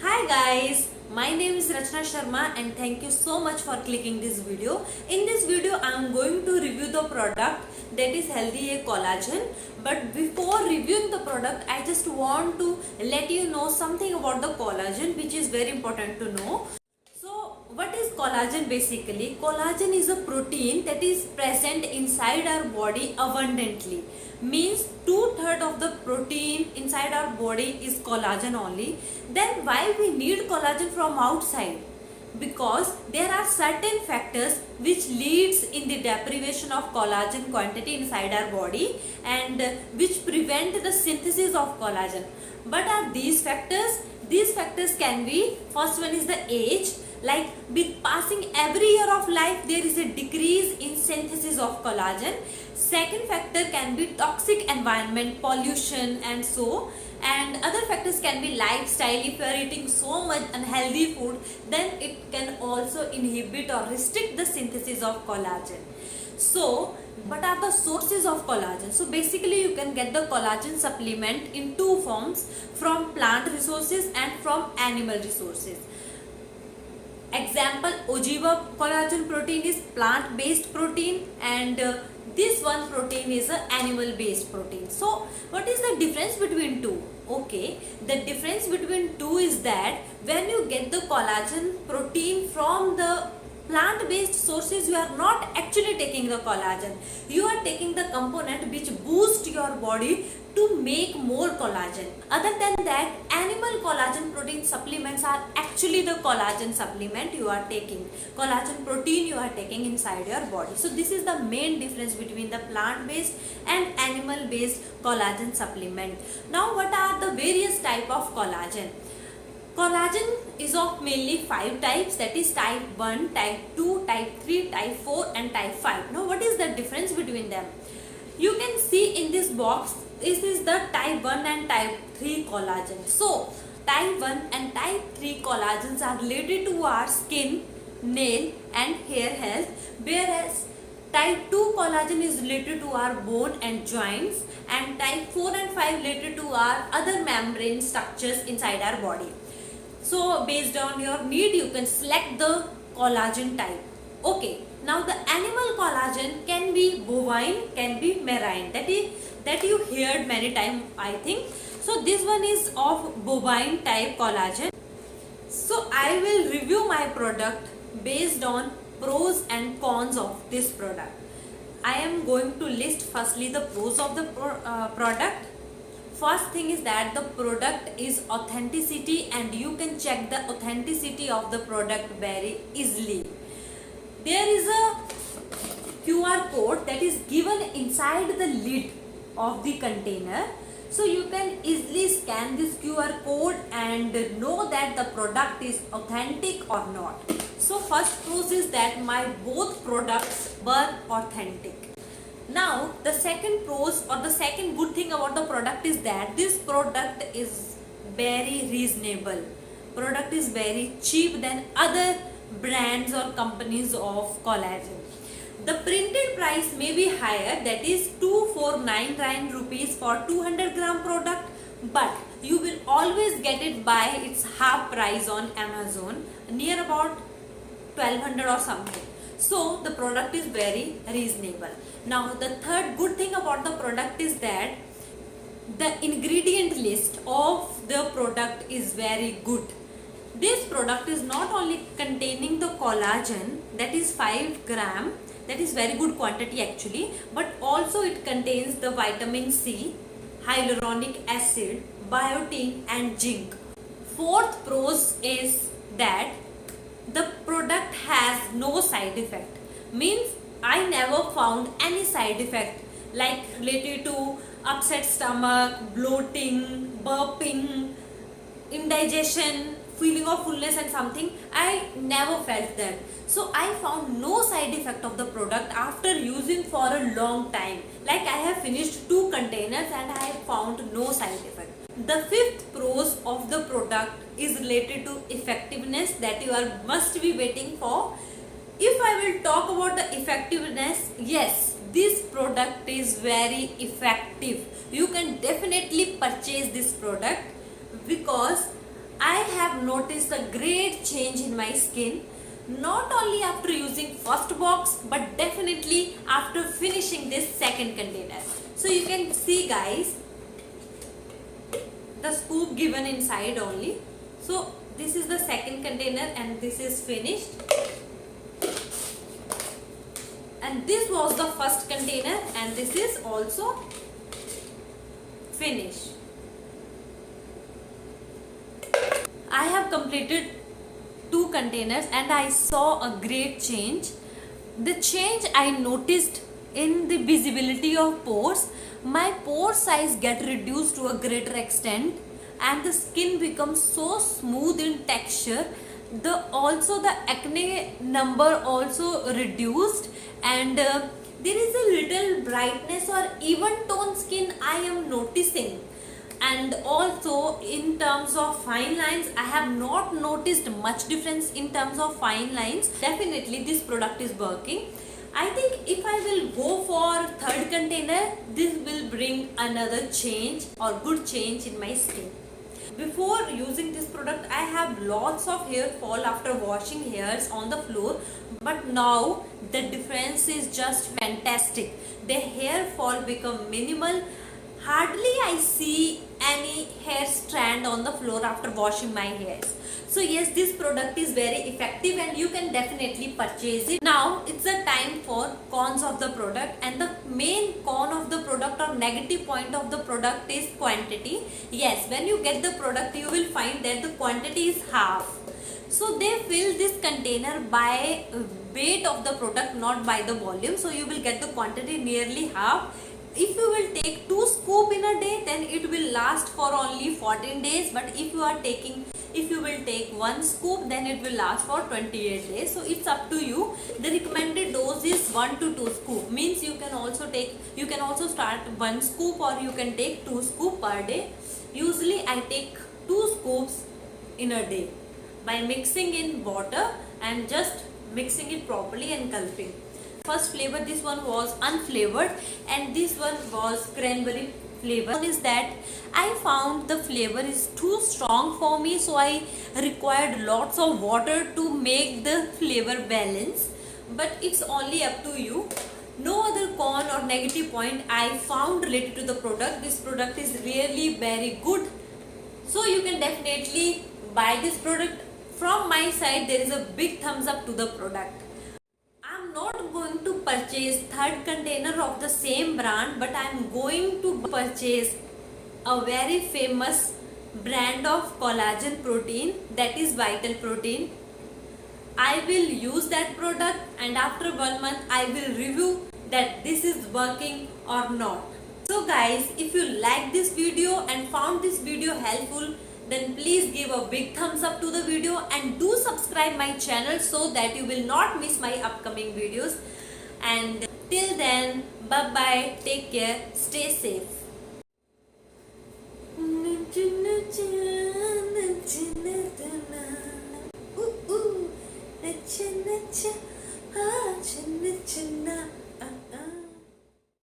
Hi guys, my name is Rachna Sharma and thank you so much for clicking this video. In this video I am going to review the product that is Healthy A Collagen. But before reviewing the product, I just want to let you know something about the collagen which is very important to know. So what is collagen basically? Collagen is a protein that is present inside our body abundantly. Means 2/3 of the protein inside our body is collagen only. Then why we need collagen from outside? Because there are certain factors which leads in the deprivation of collagen quantity inside our body and which prevent the synthesis of collagen. What are these factors? These factors can be, first one is the age. Like with passing every year of life, there is a decrease in synthesis of collagen. Second factor can be toxic environment, pollution and so. And other factors can be lifestyle. If you are eating so much unhealthy food, then it can also inhibit or restrict the synthesis of collagen. So what are the sources of collagen? So basically you can get the collagen supplement in two forms, from plant resources and from animal resources. Example, Ojiva collagen protein is plant based protein and this one protein is an animal based protein. So what is the difference between two? Okay, the difference between two is that when you get the collagen protein from the plant based sources, you are not actually taking the collagen. You are taking the component which boost your body to make more collagen. Other than that, animal collagen protein supplements are actually the collagen supplement you are taking, collagen protein you are taking inside your body. So this is the main difference between the plant based and animal based collagen supplement. Now what are the various type of collagen? Collagen is of mainly 5 types, that is type 1, type 2, type 3, type 4 and type 5. Now what is the difference between them? You can see in this box, this is the type 1 and type 3 collagen. So type 1 and type 3 collagens are related to our skin, nail and hair health, whereas type 2 collagen is related to our bone and joints, and type 4 and 5 related to our other membrane structures inside our body. So based on your need, you can select the collagen type. Okay, now the animal collagen can be bovine, can be marine. That you heard many times, I think. So this one is of bovine type collagen. So I will review my product based on pros and cons of this product. I am going to list firstly the pros of the product. First thing is that the product is authenticity, and you can check the authenticity of the product very easily. There is a QR code that is given inside the lid of the container. So you can easily scan this QR code and know that the product is authentic or not. So first pros is that my both products were authentic. Now the second pros or the second good thing about the product is that this product is very reasonable. Product is very cheap than other brands or companies of collagen. The printed price may be higher, that is 2499 rupees for 200 gram product, but you will always get it by its half price on Amazon, near about 1200 or something. So the product is very reasonable. Now the third good thing about the product is that the ingredient list of the product is very good. This product is not only containing the collagen, that is 5 gram, that is very good quantity actually, but also it contains the vitamin C, hyaluronic acid, biotin and zinc. Fourth pros is that the product has no side effect. Means I never found any side effect like related to upset stomach, bloating, burping, indigestion, feeling of fullness and something. I never felt that. So I found no side effect of the product after using for a long time. Like I have finished 2 containers and I have found no side effect. The fifth pros of the product is related to effectiveness that you are must be waiting for. If I will talk about the effectiveness, yes, this product is very effective. You can definitely purchase this product because I have noticed a great change in my skin, not only after using first box but definitely after finishing this second container. So you can see guys, the scoop given inside only. So this is the second container and this is finished, and this was the first container and this is also finished. I have completed 2 containers and I saw a great change. The change I noticed in the visibility of pores. My pore size get reduced to a greater extent and the skin becomes so smooth in texture. Also the acne number also reduced, and there is a little brightness or even tone skin I am noticing. And also in terms of fine lines, I have not noticed much difference in terms of fine lines. Definitely this product is working. I think if I will go for third container, this will bring another change or good change in my skin. Before using this product, I have lots of hair fall after washing hairs on the floor, but now the difference is just fantastic. The hair fall become minimal. Hardly I see any hair strand on the floor after washing my hairs. So yes, this product is very effective and you can definitely purchase it. Now it's the time for cons of the product, and the main con of the product or negative point of the product is quantity. Yes, when you get the product you will find that the quantity is half. So they fill this container by weight of the product, not by the volume. So you will get the quantity nearly half. If you will take 2 scoop in a day, then it will last for only 14 days. But if you will take 1 scoop, then it will last for 28 days. So it's up to you. The recommended dose is 1 to 2 scoop. Means you can also start 1 scoop or you can take 2 scoop per day. Usually I take 2 scoops in a day by mixing in water and just mixing it properly and gulping. First flavor, this one was unflavored and this one was cranberry flavor. One is that I found the flavor is too strong for me, so I required lots of water to make the flavor balance. But it's only up to you. No other con or negative point I found related to the product. This product is really very good. So you can definitely buy this product. From my side, there is a big thumbs up to the product. I'm not going to purchase third container of the same brand, but I'm going to purchase a very famous brand of collagen protein, that is Vital Protein. I will use that product and after 1 month I will review that this is working or not. So guys, if you like this video and found this video helpful, then please give a big thumbs up to the video and do subscribe my channel so that you will not miss my upcoming videos. And till then, bye bye, take care, stay safe. Ooh, ooh,